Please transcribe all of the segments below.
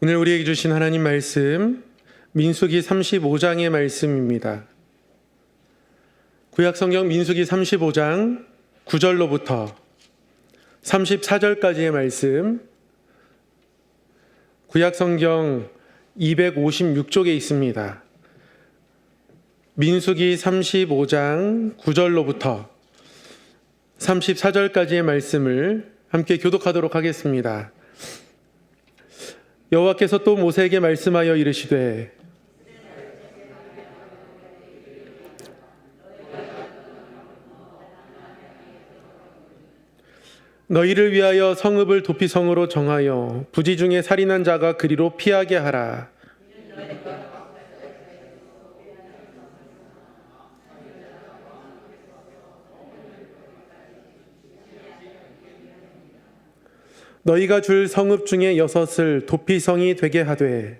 오늘 우리에게 주신 하나님 말씀 민수기 35장의 말씀입니다. 구약성경 민수기 35장 9절로부터 34절까지의 말씀, 구약성경 256쪽에 있습니다. 민수기 35장 9절로부터 34절까지의 말씀을 함께 교독하도록 하겠습니다. 여호와께서 또 모세에게 말씀하여 이르시되 너희를 위하여 성읍을 도피성으로 정하여 부지 중에 살인한 자가 그리로 피하게 하라. 너희가 줄 성읍 중에 6을 도피성이 되게 하되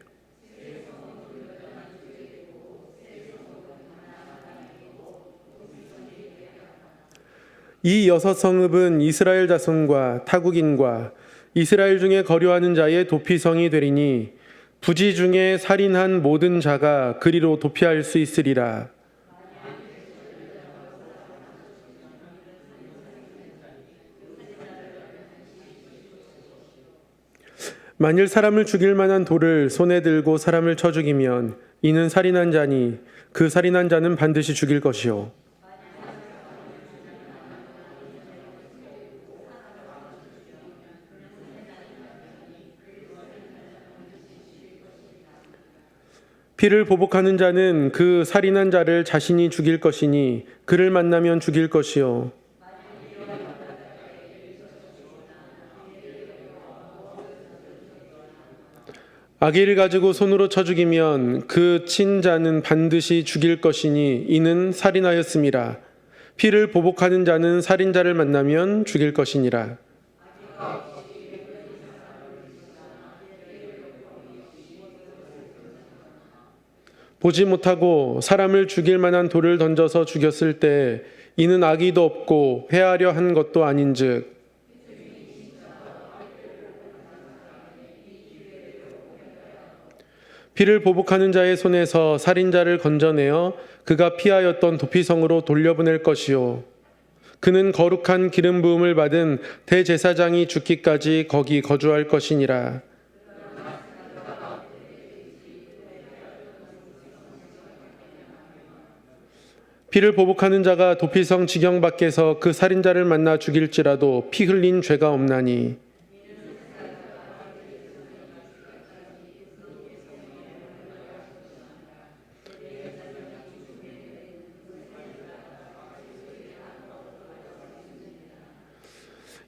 이 6성읍은 이스라엘 자손과 타국인과 이스라엘 중에 거류하는 자의 도피성이 되리니 부지 중에 살인한 모든 자가 그리로 도피할 수 있으리라. 만일 사람을 죽일 만한 돌을 손에 들고 사람을 쳐 죽이면 이는 살인한 자니 그 살인한 자는 반드시 죽일 것이요. 피를 보복하는 자는 그 살인한 자를 자신이 죽일 것이니 그를 만나면 죽일 것이요. 아기를 가지고 손으로 쳐 죽이면 그 친자는 반드시 죽일 것이니 이는 살인하였음이라. 피를 보복하는 자는 살인자를 만나면 죽일 것이니라. 보지 못하고 사람을 죽일 만한 돌을 던져서 죽였을 때 이는 악의도 없고 회하려 한 것도 아닌즉 피를 보복하는 자의 손에서 살인자를 건져내어 그가 피하였던 도피성으로 돌려보낼 것이요. 그는 거룩한 기름 부음을 받은 대제사장이 죽기까지 거기 거주할 것이니라. 피를 보복하는 자가 도피성 지경 밖에서 그 살인자를 만나 죽일지라도 피 흘린 죄가 없나니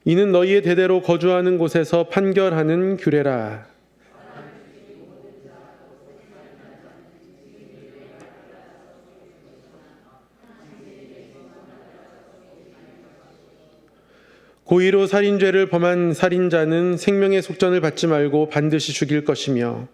이는 너희의 대대로 거주하는 곳에서 판결하는 규례라. 고의로 살인죄를 범한 살인자는 생명의 속전을 받지 말고 반드시 죽일 것이며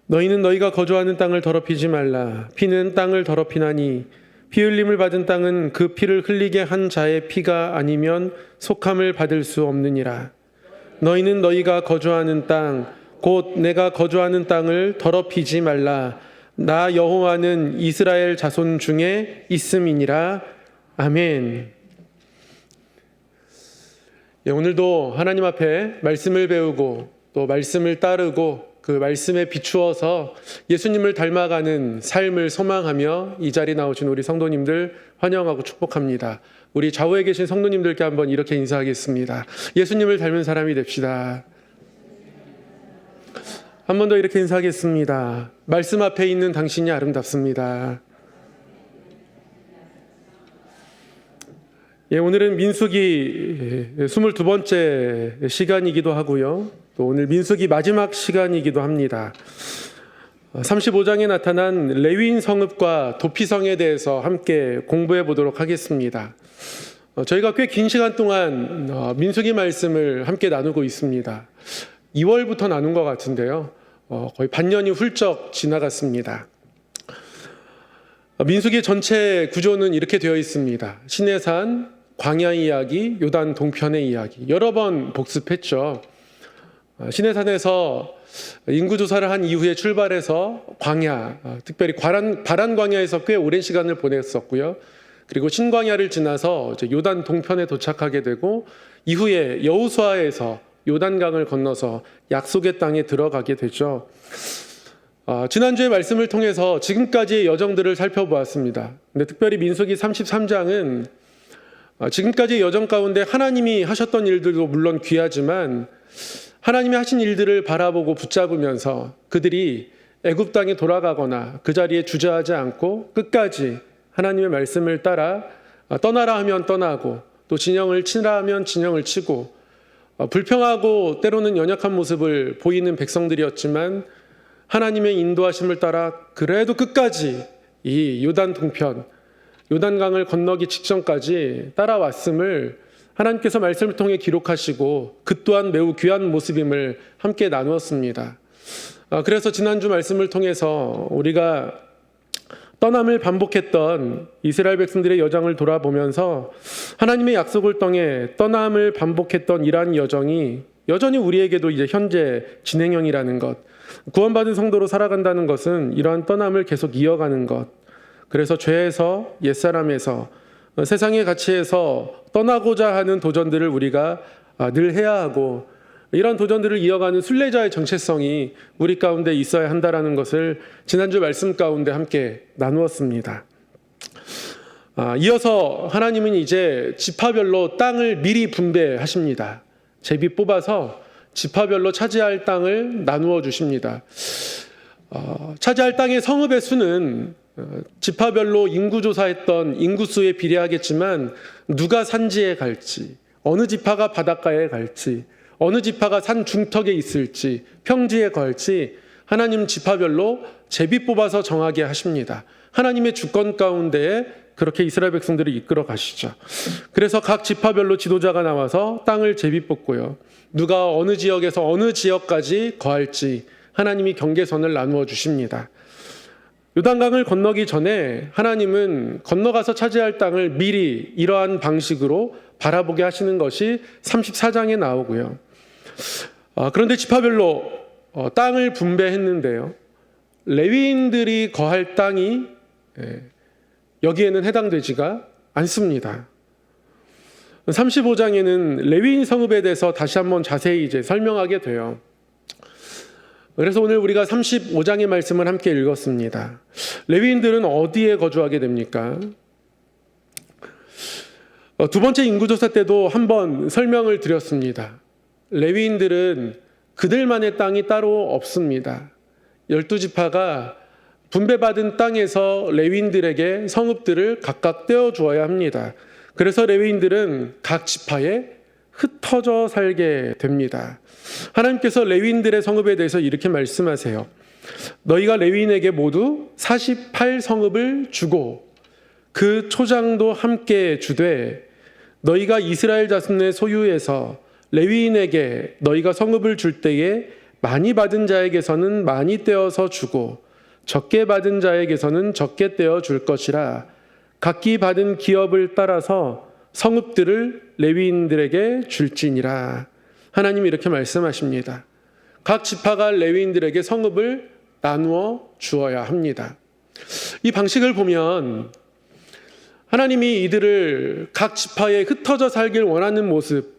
너희는 너희가 거주하는 땅을 더럽히지 말라. 피는 땅을 더럽히나니 피 흘림을 받은 땅은 그 피를 흘리게 한 자의 피가 아니면 속함을 받을 수 없느니라. 너희는 너희가 거주하는 땅 곧 내가 거주하는 땅을 더럽히지 말라. 나 여호와는 이스라엘 자손 중에 있음이니라. 아멘. 오늘도 하나님 앞에 말씀을 배우고 또 말씀을 따르고 그 말씀에 비추어서 예수님을 닮아가는 삶을 소망하며 이 자리에 나오신 우리 성도님들 환영하고 축복합니다. 우리 좌우에 계신 성도님들께 한번 이렇게 인사하겠습니다. 예수님을 닮은 사람이 됩시다. 한 번 더 이렇게 인사하겠습니다. 말씀 앞에 있는 당신이 아름답습니다. 오늘은 민수기 22번째 시간이기도 하고요. 또 오늘 민수기 마지막 시간이기도 합니다. 35장에 나타난 레위인 성읍과 도피성에 대해서 함께 공부해 보도록 하겠습니다. 저희가 꽤 긴 시간 동안 민수기 말씀을 함께 나누고 있습니다. 2월부터 나눈 것 같은데요. 거의 반년이 훌쩍 지나갔습니다. 민수기 전체 구조는 이렇게 되어 있습니다. 시내산, 광야 이야기, 요단 동편의 이야기. 여러 번 복습했죠. 시내산에서 인구조사를 한 이후에 출발해서 광야, 특별히 바란 광야에서 꽤 오랜 시간을 보냈었고요. 그리고 신광야를 지나서 이제 요단 동편에 도착하게 되고 이후에 여호수아에서 요단강을 건너서 약속의 땅에 들어가게 되죠. 지난주의 말씀을 통해서 지금까지의 여정들을 살펴보았습니다. 근데 특별히 민수기 33장은 지금까지의 여정 가운데 하나님이 하셨던 일들도 물론 귀하지만 하나님이 하신 일들을 바라보고 붙잡으면서 그들이 애굽 땅에 돌아가거나 그 자리에 주저하지 않고 끝까지 하나님의 말씀을 따라 떠나라 하면 떠나고 또 진영을 치라 하면 진영을 치고 불평하고 때로는 연약한 모습을 보이는 백성들이었지만 하나님의 인도하심을 따라 그래도 끝까지 이 요단 동편, 요단강을 건너기 직전까지 따라왔음을 하나님께서 말씀을 통해 기록하시고 그 또한 매우 귀한 모습임을 함께 나누었습니다. 그래서 지난주 말씀을 통해서 우리가 떠남을 반복했던 이스라엘 백성들의 여정을 돌아보면서 하나님의 약속을 통해 떠남을 반복했던 이러한 여정이 여전히 우리에게도 이제 현재 진행형이라는 것, 구원받은 성도로 살아간다는 것은 이러한 떠남을 계속 이어가는 것, 그래서 죄에서 옛사람에서 세상의 가치에서 떠나고자 하는 도전들을 우리가 늘 해야 하고 이런 도전들을 이어가는 순례자의 정체성이 우리 가운데 있어야 한다는 것을 지난주 말씀 가운데 함께 나누었습니다. 이어서 하나님은 이제 지파별로 땅을 미리 분배하십니다. 제비 뽑아서 지파별로 차지할 땅을 나누어 주십니다. 차지할 땅의 성읍의 수는 지파별로 인구조사했던 인구수에 비례하겠지만 누가 산지에 갈지, 어느 지파가 바닷가에 갈지, 어느 지파가 산 중턱에 있을지, 평지에 갈지 하나님 지파별로 제비 뽑아서 정하게 하십니다. 하나님의 주권 가운데에 그렇게 이스라엘 백성들을 이끌어 가시죠. 그래서 각 지파별로 지도자가 나와서 땅을 제비 뽑고요. 누가 어느 지역에서 어느 지역까지 거할지 하나님이 경계선을 나누어 주십니다. 요단강을 건너기 전에 하나님은 건너가서 차지할 땅을 미리 이러한 방식으로 바라보게 하시는 것이 34장에 나오고요. 그런데 지파별로 땅을 분배했는데요. 레위인들이 거할 땅이 여기에는 해당되지가 않습니다. 35장에는 레위인 성읍에 대해서 다시 한번 자세히 이제 설명하게 돼요. 그래서 오늘 우리가 35장의 말씀을 함께 읽었습니다. 레위인들은 어디에 거주하게 됩니까? 두 번째 인구조사 때도 한번 설명을 드렸습니다. 레위인들은 그들만의 땅이 따로 없습니다. 12지파가 분배받은 땅에서 레위인들에게 성읍들을 각각 떼어주어야 합니다. 그래서 레위인들은 각 지파에 흩어져 살게 됩니다. 하나님께서 레위인들의 성읍에 대해서 이렇게 말씀하세요. 너희가 레위인에게 모두 48성읍을 주고 그 초장도 함께 주되 너희가 이스라엘 자손의 소유에서 레위인에게 너희가 성읍을 줄 때에 많이 받은 자에게서는 많이 떼어서 주고 적게 받은 자에게서는 적게 떼어 줄 것이라. 각기 받은 기업을 따라서 성읍들을 레위인들에게 줄지니라. 하나님이 이렇게 말씀하십니다. 각 지파가 레위인들에게 성읍을 나누어 주어야 합니다. 이 방식을 보면 하나님이 이들을 각 지파에 흩어져 살길 원하는 모습,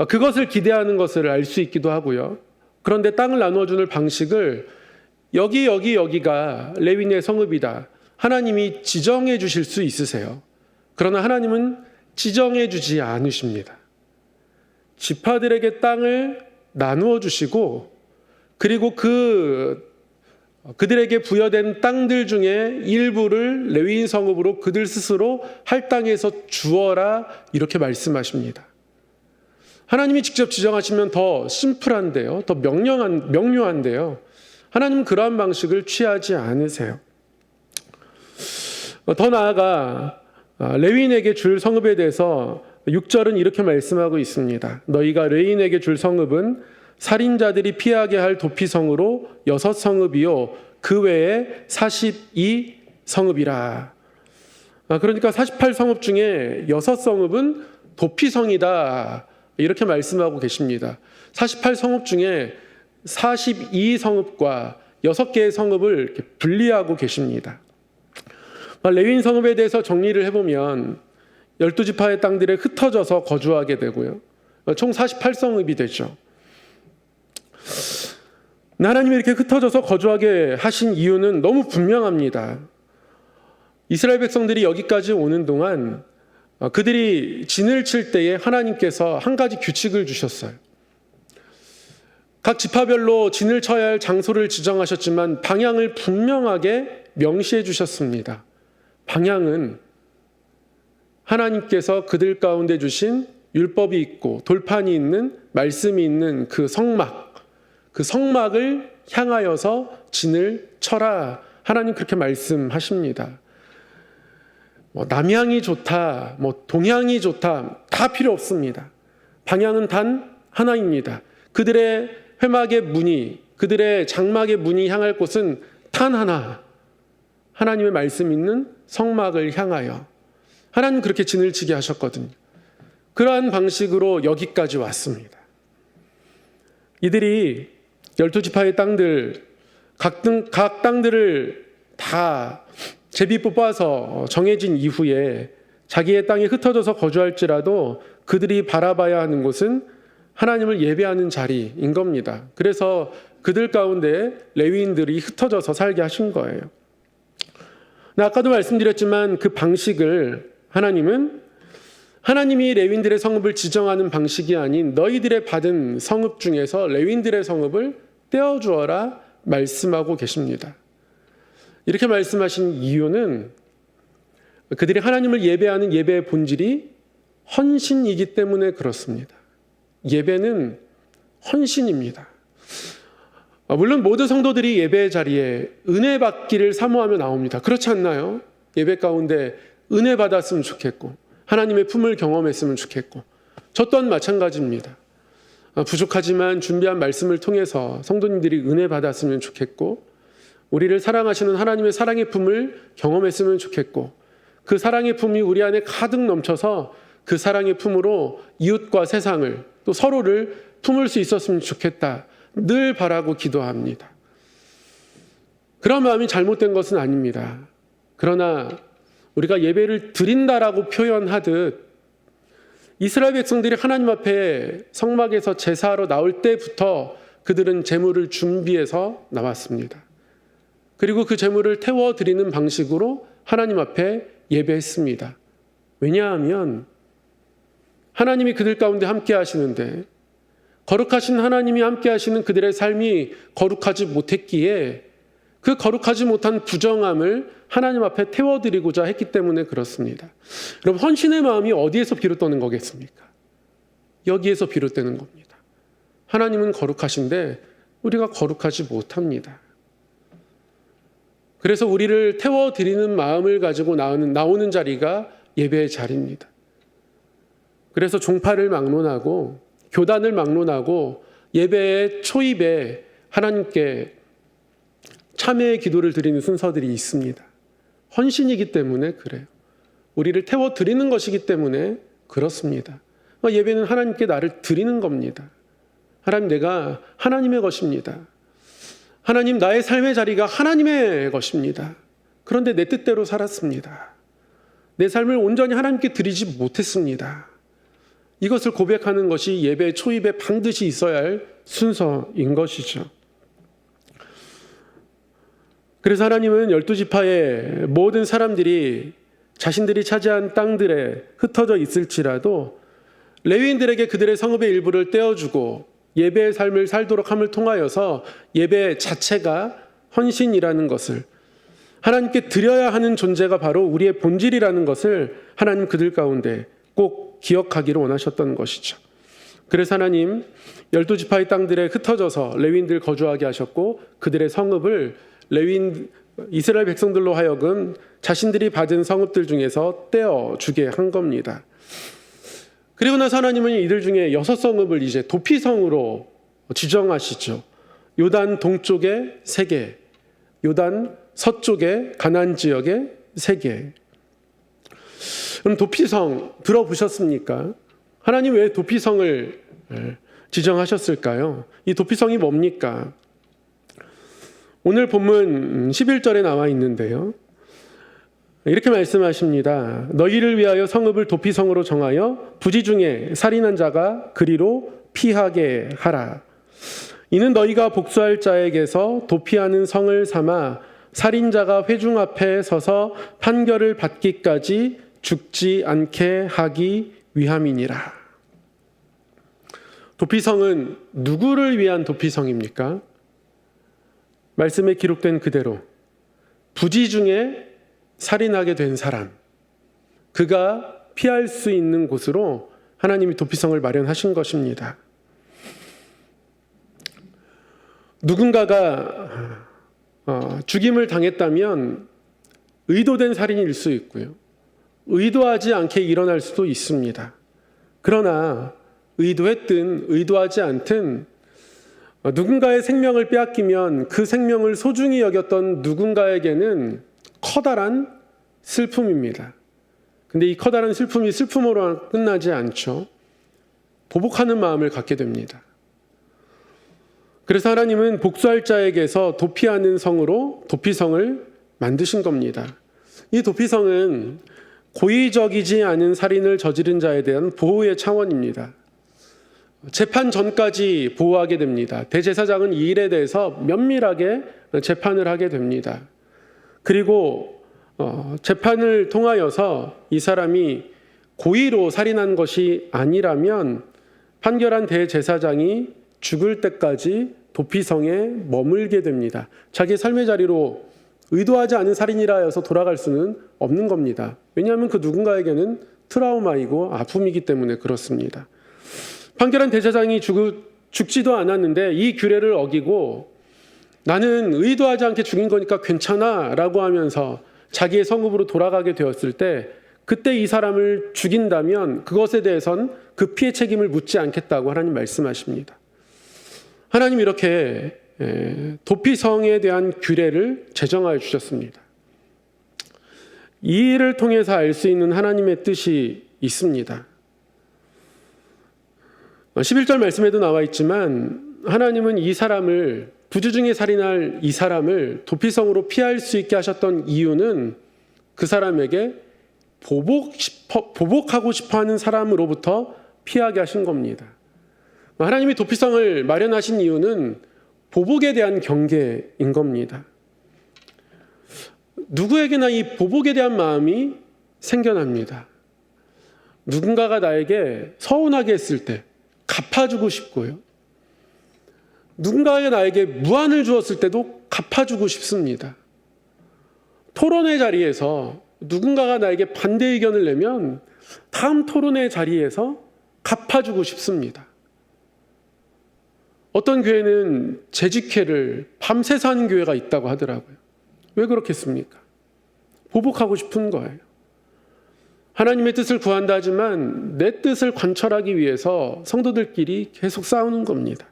그것을 기대하는 것을 알 수 있기도 하고요. 그런데 땅을 나누어 주는 방식을 여기가 레위인의 성읍이다. 하나님이 지정해 주실 수 있으세요. 그러나 하나님은 지정해 주지 않으십니다. 지파들에게 땅을 나누어 주시고 그리고 그들에게 부여된 땅들 중에 일부를 레위인 성읍으로 그들 스스로 할당해서 주어라 이렇게 말씀하십니다. 하나님이 직접 지정하시면 더 심플한데요. 더 명료한데요. 하나님은 그러한 방식을 취하지 않으세요. 더 나아가 레위인에게 줄 성읍에 대해서 6절은 이렇게 말씀하고 있습니다. 너희가 레위인에게 줄 성읍은 살인자들이 피하게 할 도피성으로 6성읍이요 그 외에 42 성읍이라. 그러니까 48성읍 중에 6성읍은 도피성이다, 이렇게 말씀하고 계십니다. 48성읍 중에 42성읍과 6개의 성읍을 이렇게 분리하고 계십니다. 레위인 성읍에 대해서 정리를 해보면 12지파의 땅들에 흩어져서 거주하게 되고요, 총 48성읍이 되죠. 하나님이 이렇게 흩어져서 거주하게 하신 이유는 너무 분명합니다. 이스라엘 백성들이 여기까지 오는 동안 그들이 진을 칠 때에 하나님께서 한 가지 규칙을 주셨어요. 각 지파별로 진을 쳐야 할 장소를 지정하셨지만 방향을 분명하게 명시해 주셨습니다. 방향은 하나님께서 그들 가운데 주신 율법이 있고 돌판이 있는 말씀이 있는 그 성막을 향하여서 진을 쳐라, 하나님 그렇게 말씀하십니다. 남향이 좋다, 동향이 좋다, 다 필요 없습니다. 방향은 단 하나입니다. 그들의 회막의 문이, 그들의 장막의 문이 향할 곳은 단 하나, 하나님의 말씀 있는 성막을 향하여. 하나님 그렇게 진을 치게 하셨거든요. 그러한 방식으로 여기까지 왔습니다. 이들이 12지파의 땅들, 각 땅들을 다 제비 뽑아서 정해진 이후에 자기의 땅에 흩어져서 거주할지라도 그들이 바라봐야 하는 곳은 하나님을 예배하는 자리인 겁니다. 그래서 그들 가운데 레위인들이 흩어져서 살게 하신 거예요. 아까도 말씀드렸지만 그 방식을 하나님이 레위인들의 성읍을 지정하는 방식이 아닌 너희들의 받은 성읍 중에서 레위인들의 성읍을 떼어주어라 말씀하고 계십니다. 이렇게 말씀하신 이유는 그들이 하나님을 예배하는 예배의 본질이 헌신이기 때문에 그렇습니다. 예배는 헌신입니다. 물론 모든 성도들이 예배의 자리에 은혜 받기를 사모하며 나옵니다. 그렇지 않나요? 예배 가운데 은혜 받았으면 좋겠고 하나님의 품을 경험했으면 좋겠고, 저 또한 마찬가지입니다. 부족하지만 준비한 말씀을 통해서 성도님들이 은혜 받았으면 좋겠고, 우리를 사랑하시는 하나님의 사랑의 품을 경험했으면 좋겠고, 그 사랑의 품이 우리 안에 가득 넘쳐서 그 사랑의 품으로 이웃과 세상을 또 서로를 품을 수 있었으면 좋겠다, 늘 바라고 기도합니다. 그런 마음이 잘못된 것은 아닙니다. 그러나 우리가 예배를 드린다라고 표현하듯 이스라엘 백성들이 하나님 앞에 성막에서 제사하러 나올 때부터 그들은 제물을 준비해서 나왔습니다. 그리고 그 제물을 태워드리는 방식으로 하나님 앞에 예배했습니다. 왜냐하면 하나님이 그들 가운데 함께 하시는데, 거룩하신 하나님이 함께 하시는 그들의 삶이 거룩하지 못했기에 그 거룩하지 못한 부정함을 하나님 앞에 태워드리고자 했기 때문에 그렇습니다. 여러분, 헌신의 마음이 어디에서 비롯되는 거겠습니까? 여기에서 비롯되는 겁니다. 하나님은 거룩하신데 우리가 거룩하지 못합니다. 그래서 우리를 태워드리는 마음을 가지고 나오는 자리가 예배의 자리입니다. 그래서 종파를 막론하고 교단을 막론하고 예배의 초입에 하나님께 참회의 기도를 드리는 순서들이 있습니다. 헌신이기 때문에 그래요. 우리를 태워드리는 것이기 때문에 그렇습니다. 예배는 하나님께 나를 드리는 겁니다. 하나님, 내가 하나님의 것입니다. 하나님, 나의 삶의 자리가 하나님의 것입니다. 그런데 내 뜻대로 살았습니다. 내 삶을 온전히 하나님께 드리지 못했습니다. 이것을 고백하는 것이 예배 초입에 반드시 있어야 할 순서인 것이죠. 그래서 하나님은 12지파의 모든 사람들이 자신들이 차지한 땅들에 흩어져 있을지라도 레위인들에게 그들의 성읍의 일부를 떼어주고 예배의 삶을 살도록 함을 통하여서 예배 자체가 헌신이라는 것을, 하나님께 드려야 하는 존재가 바로 우리의 본질이라는 것을 하나님 그들 가운데 꼭 기억하기를 원하셨던 것이죠. 그래서 하나님 12지파의 땅들에 흩어져서 레위인들 거주하게 하셨고, 그들의 성읍을 이스라엘 백성들로 하여금 자신들이 받은 성읍들 중에서 떼어주게 한 겁니다. 그리고 나서 하나님은 이들 중에 6성읍을 이제 도피성으로 지정하시죠. 요단 동쪽에 3개, 요단 서쪽에 가나안 지역의 세계. 그럼 도피성 들어보셨습니까? 하나님 왜 도피성을 지정하셨을까요? 이 도피성이 뭡니까? 오늘 본문 11절에 나와 있는데요. 이렇게 말씀하십니다. 너희를 위하여 성읍을 도피성으로 정하여 부지 중에 살인한 자가 그리로 피하게 하라. 이는 너희가 복수할 자에게서 도피하는 성을 삼아 살인자가 회중 앞에 서서 판결을 받기까지 죽지 않게 하기 위함이니라. 도피성은 누구를 위한 도피성입니까? 말씀에 기록된 그대로 부지 중에 살인하게 된 사람, 그가 피할 수 있는 곳으로 하나님이 도피성을 마련하신 것입니다. 누군가가 죽임을 당했다면 의도된 살인일 수 있고요. 의도하지 않게 일어날 수도 있습니다. 그러나 의도했든 의도하지 않든 누군가의 생명을 빼앗기면 그 생명을 소중히 여겼던 누군가에게는 커다란 슬픔입니다. 근데 이 커다란 슬픔이 슬픔으로 끝나지 않죠. 보복하는 마음을 갖게 됩니다. 그래서 하나님은 복수할 자에게서 도피하는 성으로 도피성을 만드신 겁니다. 이 도피성은 고의적이지 않은 살인을 저지른 자에 대한 보호의 차원입니다. 재판 전까지 보호하게 됩니다. 대제사장은 이 일에 대해서 면밀하게 재판을 하게 됩니다. 그리고 재판을 통하여서 이 사람이 고의로 살인한 것이 아니라면 판결한 대제사장이 죽을 때까지 도피성에 머물게 됩니다. 자기 삶의 자리로 의도하지 않은 살인이라 해서 돌아갈 수는 없는 겁니다. 왜냐하면 그 누군가에게는 트라우마이고 아픔이기 때문에 그렇습니다. 판결한 대제사장이 죽지도 않았는데 이 규례를 어기고 나는 의도하지 않게 죽인 거니까 괜찮아 라고 하면서 자기의 성읍으로 돌아가게 되었을 때 그때 이 사람을 죽인다면 그것에 대해선 그 피해 책임을 묻지 않겠다고 하나님 말씀하십니다. 하나님 이렇게 도피성에 대한 규례를 제정하여 주셨습니다. 이 일을 통해서 알 수 있는 하나님의 뜻이 있습니다. 11절 말씀에도 나와 있지만 하나님은 이 사람을 부주 중에 살인할 이 사람을 도피성으로 피할 수 있게 하셨던 이유는 그 사람에게 보복하고 싶어하는 사람으로부터 피하게 하신 겁니다. 하나님이 도피성을 마련하신 이유는 보복에 대한 경계인 겁니다. 누구에게나 이 보복에 대한 마음이 생겨납니다. 누군가가 나에게 서운하게 했을 때 갚아주고 싶고요. 누군가가 나에게 무안을 주었을 때도 갚아주고 싶습니다. 토론의 자리에서 누군가가 나에게 반대 의견을 내면 다음 토론의 자리에서 갚아주고 싶습니다. 어떤 교회는 재직회를 밤새서 하는 교회가 있다고 하더라고요. 왜 그렇겠습니까? 보복하고 싶은 거예요. 하나님의 뜻을 구한다 하지만 내 뜻을 관철하기 위해서 성도들끼리 계속 싸우는 겁니다.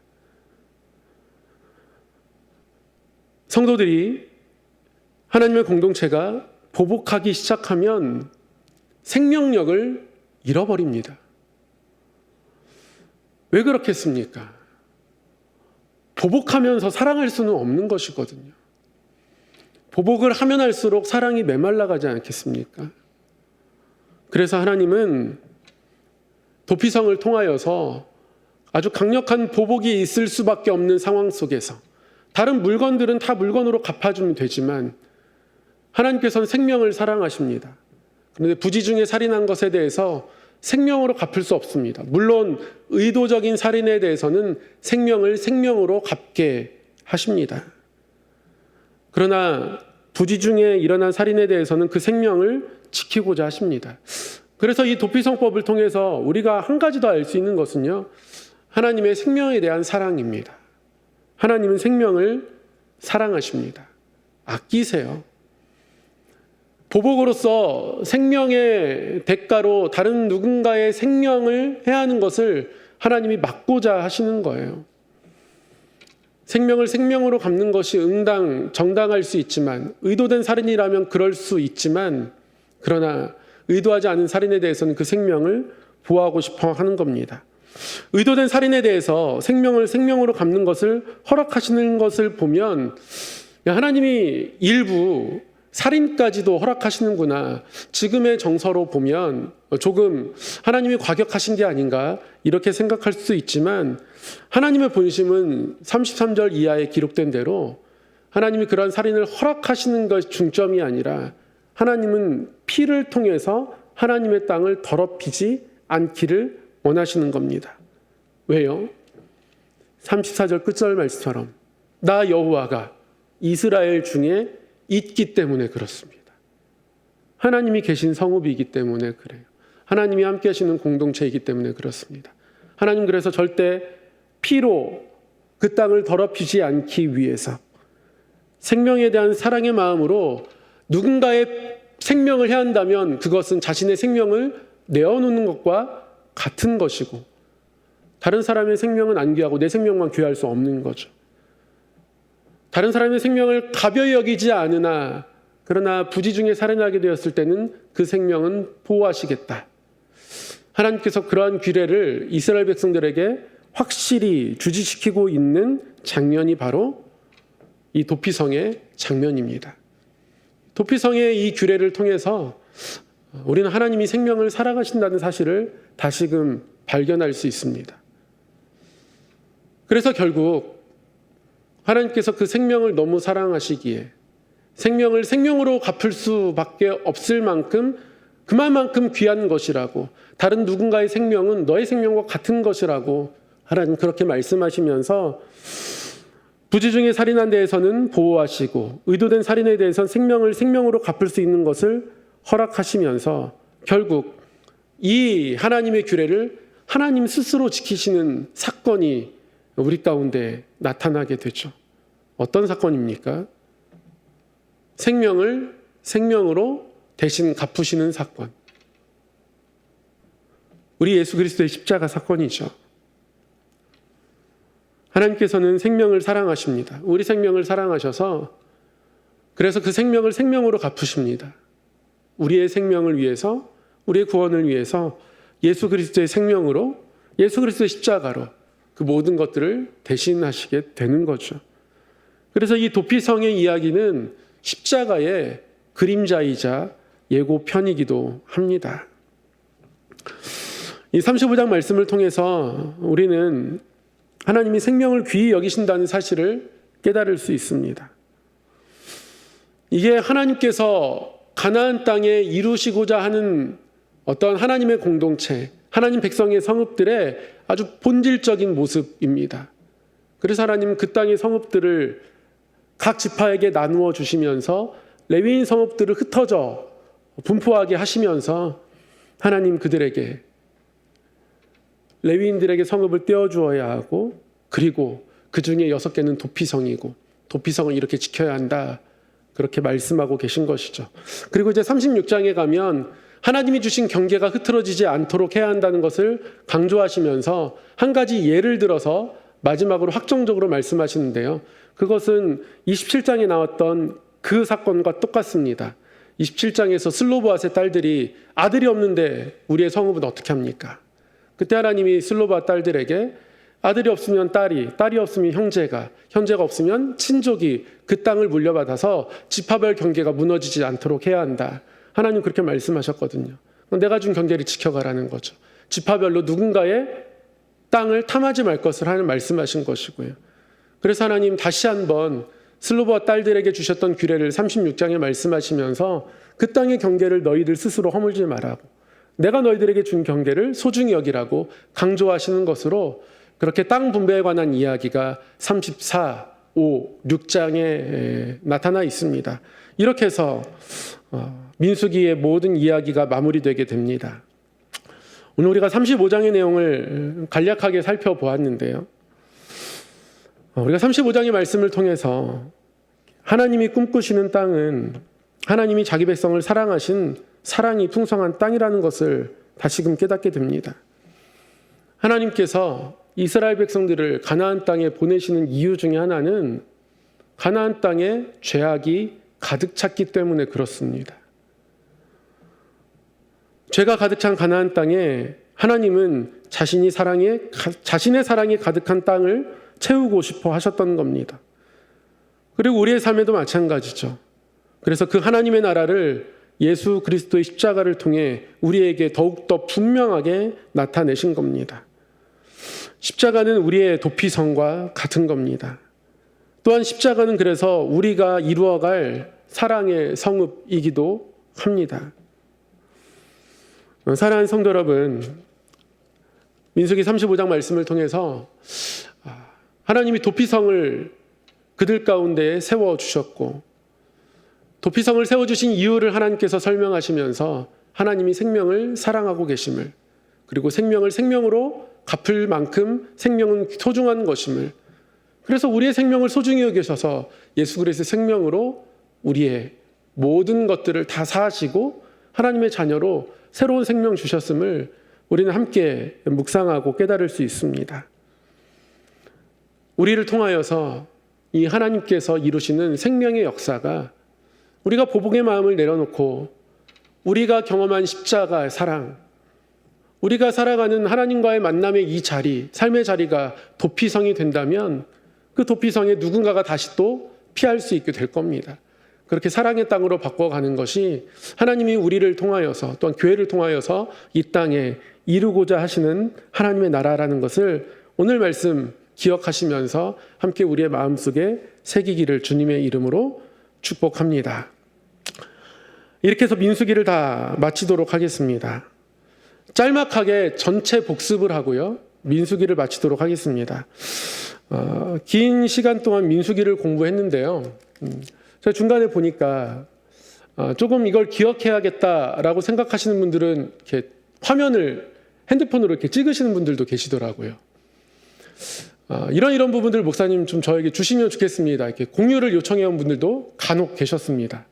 성도들이 하나님의 공동체가 보복하기 시작하면 생명력을 잃어버립니다. 왜 그렇겠습니까? 보복하면서 사랑할 수는 없는 것이거든요. 보복을 하면 할수록 사랑이 메말라가지 않겠습니까? 그래서 하나님은 도피성을 통하여서 아주 강력한 보복이 있을 수밖에 없는 상황 속에서 다른 물건들은 다 물건으로 갚아주면 되지만 하나님께서는 생명을 사랑하십니다. 그런데 부지 중에 살인한 것에 대해서 생명으로 갚을 수 없습니다. 물론 의도적인 살인에 대해서는 생명을 생명으로 갚게 하십니다. 그러나 부지 중에 일어난 살인에 대해서는 그 생명을 지키고자 하십니다. 그래서 이 도피성법을 통해서 우리가 한 가지 더 알 수 있는 것은요, 하나님의 생명에 대한 사랑입니다. 하나님은 생명을 사랑하십니다. 아끼세요. 보복으로서 생명의 대가로 다른 누군가의 생명을 해하는 것을 하나님이 막고자 하시는 거예요. 생명을 생명으로 갚는 것이 정당할 수 있지만, 의도된 살인이라면 그럴 수 있지만, 그러나 의도하지 않은 살인에 대해서는 그 생명을 보호하고 싶어 하는 겁니다. 의도된 살인에 대해서 생명을 생명으로 갚는 것을 허락하시는 것을 보면 하나님이 일부 살인까지도 허락하시는구나, 지금의 정서로 보면 조금 하나님이 과격하신 게 아닌가 이렇게 생각할 수 있지만, 하나님의 본심은 33절 이하에 기록된 대로 하나님이 그러한 살인을 허락하시는 것이 중점이 아니라 하나님은 피를 통해서 하나님의 땅을 더럽히지 않기를 원하시는 겁니다. 왜요? 34절 끝절 말씀처럼 나 여호와가 이스라엘 중에 있기 때문에 그렇습니다. 하나님이 계신 성읍이기 때문에 그래요. 하나님이 함께 하시는 공동체이기 때문에 그렇습니다. 하나님 그래서 절대 피로 그 땅을 더럽히지 않기 위해서 생명에 대한 사랑의 마음으로 누군가의 생명을 해한다면 그것은 자신의 생명을 내어놓는 것과 같은 것이고, 다른 사람의 생명은 안 귀하고 내 생명만 귀할 수 없는 거죠. 다른 사람의 생명을 가벼이 여기지 않으나 그러나 부지 중에 살인하게 되었을 때는 그 생명은 보호하시겠다. 하나님께서 그러한 규례를 이스라엘 백성들에게 확실히 주지시키고 있는 장면이 바로 이 도피성의 장면입니다. 도피성의 이 규례를 통해서 우리는 하나님이 생명을 사랑하신다는 사실을 다시금 발견할 수 있습니다. 그래서 결국 하나님께서 그 생명을 너무 사랑하시기에 생명을 생명으로 갚을 수밖에 없을 만큼 그만큼 귀한 것이라고, 다른 누군가의 생명은 너의 생명과 같은 것이라고 하나님 그렇게 말씀하시면서 부지 중에 살인한 데에서는 보호하시고 의도된 살인에 대해서는 생명을 생명으로 갚을 수 있는 것을 허락하시면서 결국 이 하나님의 규례를 하나님 스스로 지키시는 사건이 우리 가운데 나타나게 되죠. 어떤 사건입니까? 생명을 생명으로 대신 갚으시는 사건. 우리 예수 그리스도의 십자가 사건이죠. 하나님께서는 생명을 사랑하십니다. 우리 생명을 사랑하셔서 그래서 그 생명을 생명으로 갚으십니다. 우리의 생명을 위해서, 우리의 구원을 위해서 예수 그리스도의 생명으로, 예수 그리스도의 십자가로 그 모든 것들을 대신하시게 되는 거죠. 그래서 이 도피성의 이야기는 십자가의 그림자이자 예고편이기도 합니다. 이 35장 말씀을 통해서 우리는 하나님이 생명을 귀히 여기신다는 사실을 깨달을 수 있습니다. 이게 하나님께서 가나안 땅에 이루시고자 하는 어떤 하나님의 공동체, 하나님 백성의 성읍들의 아주 본질적인 모습입니다. 그래서 하나님은 그 땅의 성읍들을 각 지파에게 나누어 주시면서 레위인 성읍들을 흩어져 분포하게 하시면서 하나님 그들에게, 레위인들에게 성읍을 떼어주어야 하고, 그리고 그 중에 6개는 도피성이고 도피성을 이렇게 지켜야 한다, 그렇게 말씀하고 계신 것이죠. 그리고 이제 36장에 가면 하나님이 주신 경계가 흐트러지지 않도록 해야 한다는 것을 강조하시면서 한 가지 예를 들어서 마지막으로 확정적으로 말씀하시는데요. 그것은 27장에 나왔던 그 사건과 똑같습니다. 27장에서 슬로보앗의 딸들이 아들이 없는데 우리의 성읍은 어떻게 합니까? 그때 하나님이 슬로바앗 딸들에게 아들이 없으면 딸이 없으면 형제가 없으면 친족이 그 땅을 물려받아서 지파별 경계가 무너지지 않도록 해야 한다. 하나님 그렇게 말씀하셨거든요. 내가 준 경계를 지켜가라는 거죠. 지파별로 누군가의 땅을 탐하지 말 것을 하나님 말씀하신 것이고요. 그래서 하나님 다시 한번 슬로바앗 딸들에게 주셨던 규례를 36장에 말씀하시면서 그 땅의 경계를 너희들 스스로 허물지 말라고, 내가 너희들에게 준 경계를 소중히 여기라고 강조하시는 것으로 그렇게 땅 분배에 관한 이야기가 34, 5, 6장에 나타나 있습니다. 이렇게 해서 민수기의 모든 이야기가 마무리되게 됩니다. 오늘 우리가 35장의 내용을 간략하게 살펴보았는데요. 우리가 35장의 말씀을 통해서 하나님이 꿈꾸시는 땅은 하나님이 자기 백성을 사랑하신 사랑이 풍성한 땅이라는 것을 다시금 깨닫게 됩니다. 하나님께서 이스라엘 백성들을 가나안 땅에 보내시는 이유 중에 하나는 가나안 땅에 죄악이 가득 찼기 때문에 그렇습니다. 죄가 가득 찬 가나안 땅에 하나님은 자신의 사랑이 가득한 땅을 채우고 싶어 하셨던 겁니다. 그리고 우리의 삶에도 마찬가지죠. 그래서 그 하나님의 나라를 예수 그리스도의 십자가를 통해 우리에게 더욱더 분명하게 나타내신 겁니다. 십자가는 우리의 도피성과 같은 겁니다. 또한 십자가는 그래서 우리가 이루어갈 사랑의 성읍이기도 합니다. 사랑하는 성도 여러분, 민수기 35장 말씀을 통해서 하나님이 도피성을 그들 가운데 세워주셨고, 도피성을 세워주신 이유를 하나님께서 설명하시면서 하나님이 생명을 사랑하고 계심을, 그리고 생명을 생명으로 갚을 만큼 생명은 소중한 것임을, 그래서 우리의 생명을 소중히 여기셔서 예수 그리스도의 생명으로 우리의 모든 것들을 다 사하시고 하나님의 자녀로 새로운 생명 주셨음을 우리는 함께 묵상하고 깨달을 수 있습니다. 우리를 통하여서 이 하나님께서 이루시는 생명의 역사가 우리가 보복의 마음을 내려놓고 우리가 경험한 십자가의 사랑, 우리가 살아가는 하나님과의 만남의 이 자리, 삶의 자리가 도피성이 된다면 그 도피성에 누군가가 다시 또 피할 수 있게 될 겁니다. 그렇게 사랑의 땅으로 바꿔가는 것이 하나님이 우리를 통하여서 또한 교회를 통하여서 이 땅에 이루고자 하시는 하나님의 나라라는 것을 오늘 말씀 기억하시면서 함께 우리의 마음속에 새기기를 주님의 이름으로 축복합니다. 이렇게 해서 민수기를 다 마치도록 하겠습니다. 짤막하게 전체 복습을 하고요, 민수기를 마치도록 하겠습니다. 긴 시간 동안 민수기를 공부했는데요, 제가 중간에 보니까 조금 이걸 기억해야겠다라고 생각하시는 분들은 이렇게 화면을 핸드폰으로 이렇게 찍으시는 분들도 계시더라고요. 이런 부분들 목사님 좀 저에게 주시면 좋겠습니다. 이렇게 공유를 요청해온 분들도 간혹 계셨습니다.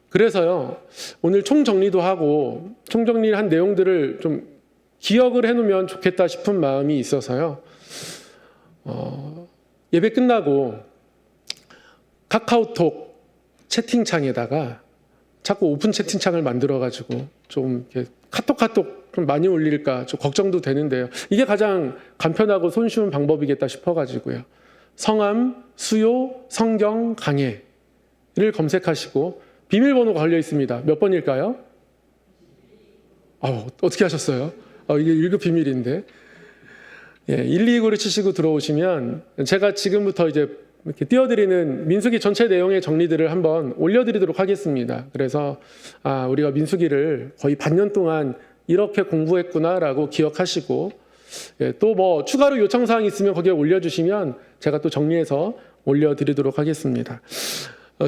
그래서요, 오늘 총정리도 하고 총정리한 내용들을 좀 기억을 해놓으면 좋겠다 싶은 마음이 있어서요, 예배 끝나고 카카오톡 채팅창에다가 자꾸 오픈 채팅창을 만들어가지고 좀 이렇게 카톡 좀 많이 올릴까 좀 걱정도 되는데요. 이게 가장 간편하고 손쉬운 방법이겠다 싶어가지고요. 성함, 수요, 성경, 강해를 검색하시고 비밀번호가 걸려 있습니다. 몇 번일까요? 어떻게 하셨어요? 이게 1급 비밀인데. 129를 치시고 들어오시면 제가 지금부터 이제 이렇게 띄워드리는 민수기 전체 내용의 정리들을 한번 올려드리도록 하겠습니다. 그래서 우리가 민수기를 거의 반년 동안 이렇게 공부했구나라고 기억하시고, 또 뭐 추가로 요청사항이 있으면 거기에 올려주시면 제가 또 정리해서 올려드리도록 하겠습니다.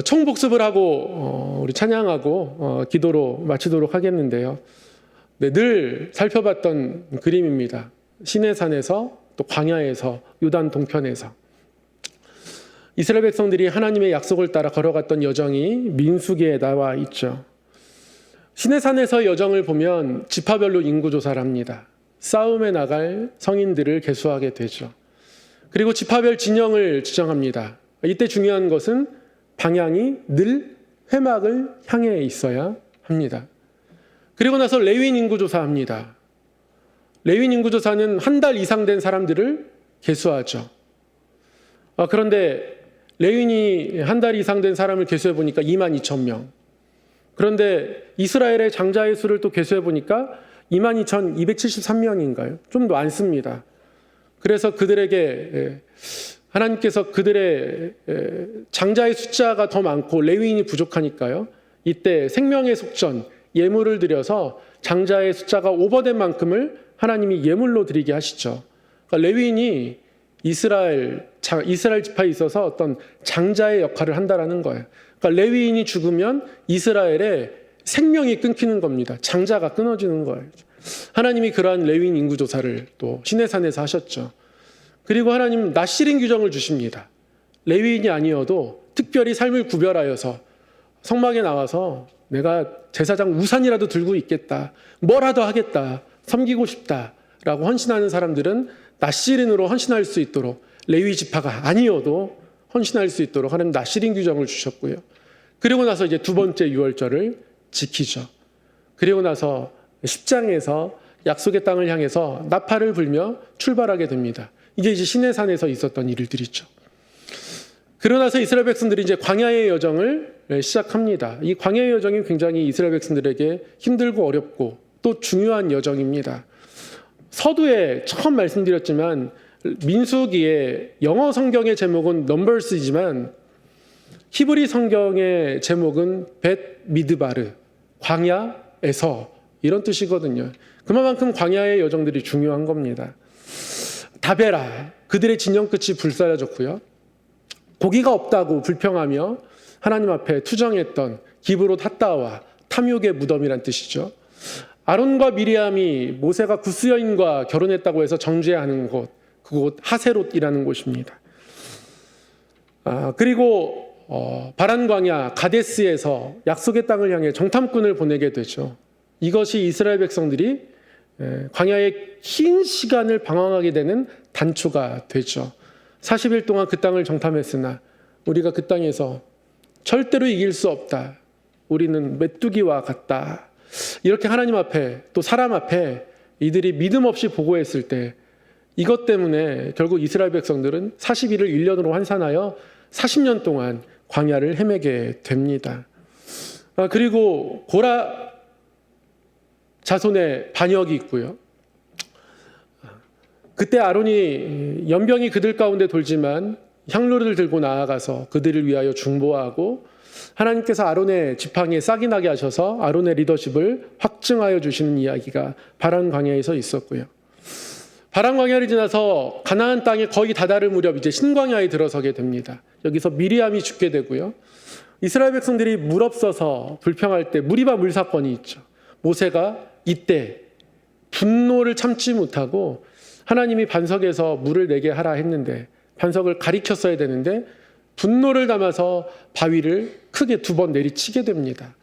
총복습을 하고 우리 찬양하고 기도로 마치도록 하겠는데요. 늘 살펴봤던 그림입니다. 시내산에서 또 광야에서 요단 동편에서 이스라엘 백성들이 하나님의 약속을 따라 걸어갔던 여정이 민수기에 나와 있죠. 시내산에서 여정을 보면 지파별로 인구조사를 합니다. 싸움에 나갈 성인들을 계수하게 되죠. 그리고 지파별 진영을 지정합니다. 이때 중요한 것은 방향이 늘 회막을 향해 있어야 합니다. 그리고 나서 레위인 인구조사합니다. 레위인 인구조사는 한 달 이상 된 사람들을 계수하죠. 그런데 레위인이 한 달 이상 된 사람을 계수해 보니까 22,000명. 그런데 이스라엘의 장자의 수를 또 계수해 보니까 22,273명인가요? 좀 많습니다. 그래서 그들에게 하나님께서 그들의 장자의 숫자가 더 많고 레위인이 부족하니까요, 이때 생명의 속전, 예물을 드려서 장자의 숫자가 오버된 만큼을 하나님이 예물로 드리게 하시죠. 그러니까 레위인이 이스라엘 지파에 있어서 어떤 장자의 역할을 한다라는 거예요. 그러니까 레위인이 죽으면 이스라엘의 생명이 끊기는 겁니다. 장자가 끊어지는 거예요. 하나님이 그러한 레위인 인구조사를 또 시내산에서 하셨죠. 그리고 하나님 낫시린 규정을 주십니다. 레위인이 아니어도 특별히 삶을 구별하여서 성막에 나와서 내가 제사장 우산이라도 들고 있겠다, 뭐라도 하겠다, 섬기고 싶다 라고 헌신하는 사람들은 나시린으로 헌신할 수 있도록, 레위 지파가 아니어도 헌신할 수 있도록 하나님 나시린 규정을 주셨고요. 그리고 나서 이제 두 번째 유월절을 지키죠. 그리고 나서 10장에서 약속의 땅을 향해서 나팔을 불며 출발하게 됩니다. 이게 이제 시내산에서 있었던 일들이죠. 그러고 나서 이스라엘 백성들이 이제 광야의 여정을 시작합니다. 이 광야의 여정이 굉장히 이스라엘 백성들에게 힘들고 어렵고 또 중요한 여정입니다. 서두에 처음 말씀드렸지만 민수기의 영어 성경의 제목은 넘버스이지만 히브리 성경의 제목은 벳 미드바르, 광야에서, 이런 뜻이거든요. 그만큼 광야의 여정들이 중요한 겁니다. 다베라, 그들의 진영 끝이 불사라졌고요. 고기가 없다고 불평하며 하나님 앞에 투정했던 기브롯 핫다와 탐욕의 무덤이란 뜻이죠. 아론과 미리암이 모세가 구스 여인과 결혼했다고 해서 정죄해야 하는 곳, 그곳 하세롯이라는 곳입니다. 그리고 바란 광야 가데스에서 약속의 땅을 향해 정탐꾼을 보내게 되죠. 이것이 이스라엘 백성들이 광야의 긴 시간을 방황하게 되는 단초가 되죠. 40일 동안 그 땅을 정탐했으나 우리가 그 땅에서 절대로 이길 수 없다. 우리는 메뚜기와 같다. 이렇게 하나님 앞에 또 사람 앞에 이들이 믿음 없이 보고했을 때 이것 때문에 결국 이스라엘 백성들은 40일을 1년으로 환산하여 40년 동안 광야를 헤매게 됩니다. 그리고 고라 자손의 반역이 있고요. 그때 아론이 연병이 그들 가운데 돌지만 향로를 들고 나아가서 그들을 위하여 중보하고 하나님께서 아론의 지팡이에 싹이 나게 하셔서 아론의 리더십을 확증하여 주시는 이야기가 바란 광야에서 있었고요. 바란 광야를 지나서 가나안 땅에 거의 다다를 무렵 이제 신광야에 들어서게 됩니다. 여기서 미리암이 죽게 되고요. 이스라엘 백성들이 물 없어서 불평할 때 무리바 물 사건이 있죠. 모세가 이때 분노를 참지 못하고 하나님이 반석에서 물을 내게 하라 했는데 반석을 가리켰어야 되는데 분노를 담아서 바위를 크게 2번 내리치게 됩니다.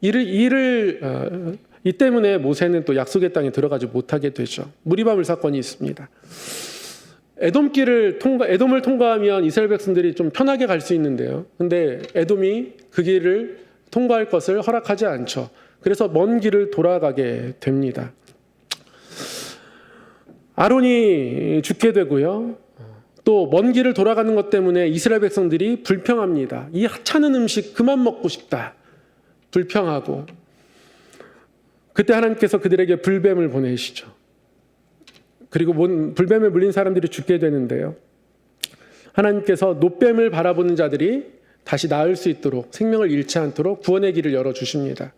이 때문에 모세는 또 약속의 땅에 들어가지 못하게 되죠. 무리바 물 사건이 있습니다. 에돔을 통과하면 이스라엘 백성들이 좀 편하게 갈 수 있는데요. 근데 에돔이 그 길을 통과할 것을 허락하지 않죠. 그래서 먼 길을 돌아가게 됩니다. 아론이 죽게 되고요. 또 먼 길을 돌아가는 것 때문에 이스라엘 백성들이 불평합니다. 이 하찮은 음식 그만 먹고 싶다. 불평하고 그때 하나님께서 그들에게 불뱀을 보내시죠. 그리고 불뱀에 물린 사람들이 죽게 되는데요. 하나님께서 노뱀을 바라보는 자들이 다시 나을 수 있도록 생명을 잃지 않도록 구원의 길을 열어주십니다.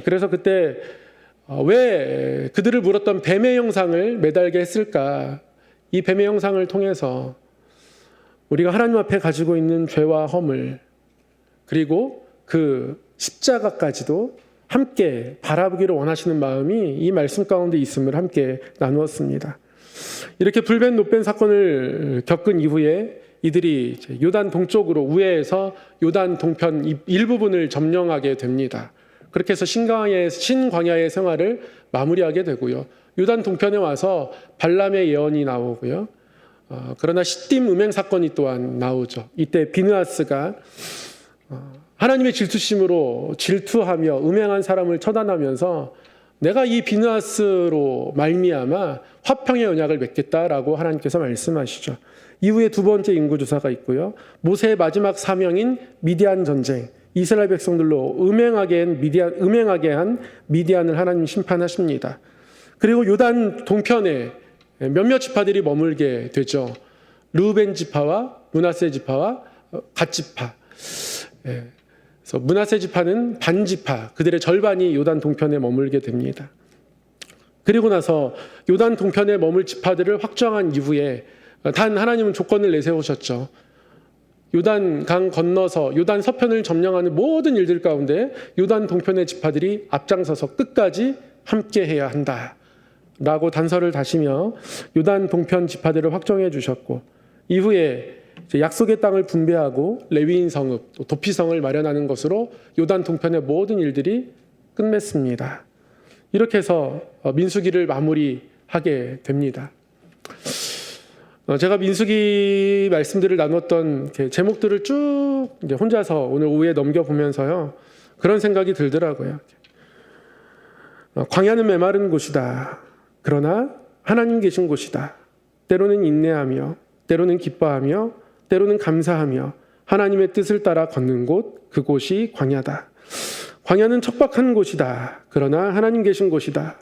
그래서 그때 왜 그들을 물었던 뱀의 형상을 매달게 했을까? 이 뱀의 형상을 통해서 우리가 하나님 앞에 가지고 있는 죄와 허물 그리고 그 십자가까지도 함께 바라보기를 원하시는 마음이 이 말씀 가운데 있음을 함께 나누었습니다. 이렇게 불뱀 노뱀 사건을 겪은 이후에 이들이 요단 동쪽으로 우회해서 요단 동편 일부분을 점령하게 됩니다. 그렇게 해서 신광야의 생활을 마무리하게 되고요. 요단 동편에 와서 발람의 예언이 나오고요. 그러나 시딤 음행 사건이 또한 나오죠. 이때 비느하스가 하나님의 질투심으로 질투하며 음행한 사람을 처단하면서 내가 이 비느하스로 말미암아 화평의 언약을 맺겠다라고 하나님께서 말씀하시죠. 이후에 두 번째 인구조사가 있고요. 모세의 마지막 사명인 미디안 전쟁, 이스라엘 백성들로 음행하게 한 미디안을 하나님 심판하십니다. 그리고 요단 동편에 몇몇 지파들이 머물게 되죠. 르우벤 지파와 므낫세 지파와 갓 지파. 그래서 므낫세 지파는 반 지파, 그들의 절반이 요단 동편에 머물게 됩니다. 그리고 나서 요단 동편에 머물 지파들을 확정한 이후에 단 하나님은 조건을 내세우셨죠. 요단 강 건너서 요단 서편을 점령하는 모든 일들 가운데 요단 동편의 지파들이 앞장서서 끝까지 함께해야 한다라고 단서를 다시며 요단 동편 지파들을 확정해 주셨고 이후에 약속의 땅을 분배하고 레위인 성읍, 또 도피성을 마련하는 것으로 요단 동편의 모든 일들이 끝맺습니다. 이렇게 해서 민수기를 마무리하게 하게 됩니다. 제가 민수기 말씀들을 나눴던 제목들을 쭉 이제 혼자서 오늘 오후에 넘겨보면서요, 그런 생각이 들더라고요. 광야는 메마른 곳이다. 그러나 하나님 계신 곳이다. 때로는 인내하며, 때로는 기뻐하며, 때로는 감사하며 하나님의 뜻을 따라 걷는 곳, 그곳이 광야다. 광야는 척박한 곳이다. 그러나 하나님 계신 곳이다.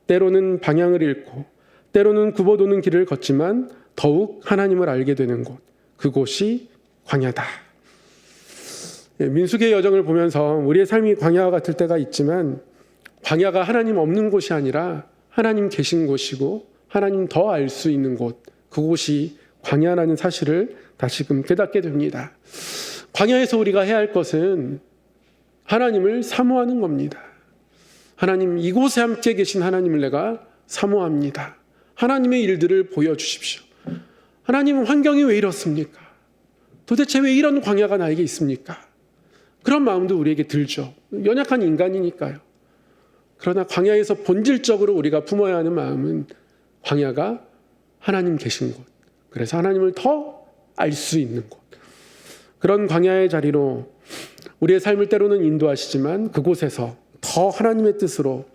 때로는 방향을 잃고, 때로는 굽어도는 길을 걷지만 더욱 하나님을 알게 되는 곳, 그곳이 광야다. 민수기의 여정을 보면서 우리의 삶이 광야와 같을 때가 있지만, 광야가 하나님 없는 곳이 아니라 하나님 계신 곳이고 하나님 더 알 수 있는 곳, 그곳이 광야라는 사실을 다시금 깨닫게 됩니다. 광야에서 우리가 해야 할 것은 하나님을 사모하는 겁니다. 하나님, 이곳에 함께 계신 하나님을 내가 사모합니다. 하나님의 일들을 보여주십시오. 하나님, 환경이 왜 이렇습니까? 도대체 왜 이런 광야가 나에게 있습니까? 그런 마음도 우리에게 들죠. 연약한 인간이니까요. 그러나 광야에서 본질적으로 우리가 품어야 하는 마음은 광야가 하나님 계신 곳, 그래서 하나님을 더 알 수 있는 곳, 그런 광야의 자리로 우리의 삶을 때로는 인도하시지만 그곳에서 더 하나님의 뜻으로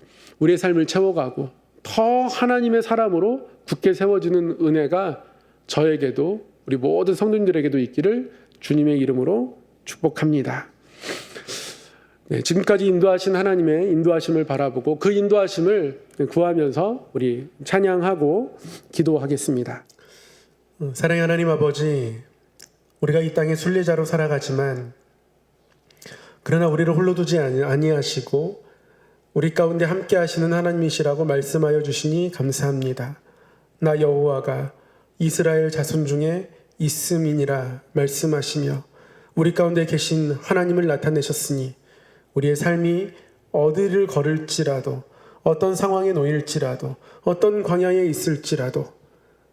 우리의 삶을 채워가고 더 하나님의 사람으로 굳게 세워지는 은혜가 저에게도 우리 모든 성도님들에게도 있기를 주님의 이름으로 축복합니다. 네, 지금까지 인도하신 하나님의 인도하심을 바라보고 그 인도하심을 구하면서 우리 찬양하고 기도하겠습니다. 사랑의 하나님 아버지, 우리가 이 땅의 순례자로 살아가지만 그러나 우리를 홀로 두지 아니하시고 우리 가운데 함께 하시는 하나님이시라고 말씀하여 주시니 감사합니다. 나 여호와가 이스라엘 자손 중에 있음이니라 말씀하시며 우리 가운데 계신 하나님을 나타내셨으니 우리의 삶이 어디를 걸을지라도, 어떤 상황에 놓일지라도, 어떤 광야에 있을지라도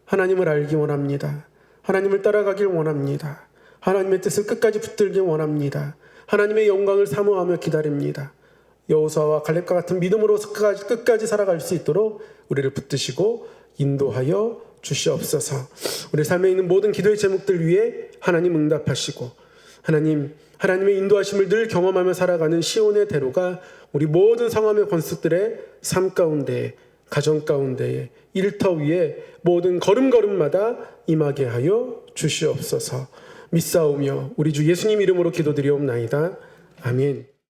하나님을 알기 원합니다. 하나님을 따라가길 원합니다. 하나님의 뜻을 끝까지 붙들길 원합니다. 하나님의 영광을 사모하며 기다립니다. 여호수아와 갈렙과 같은 믿음으로 끝까지 살아갈 수 있도록 우리를 붙드시고 인도하여 주시옵소서. 우리 삶에 있는 모든 기도의 제목들 위에 하나님 응답하시고 하나님의 인도하심을 늘 경험하며 살아가는 시온의 대로가 우리 모든 상황의 권속들의 삶 가운데에, 가정 가운데에, 일터 위에 모든 걸음걸음마다 임하게 하여 주시옵소서. 믿사오며 우리 주 예수님 이름으로 기도드리옵나이다. 아멘.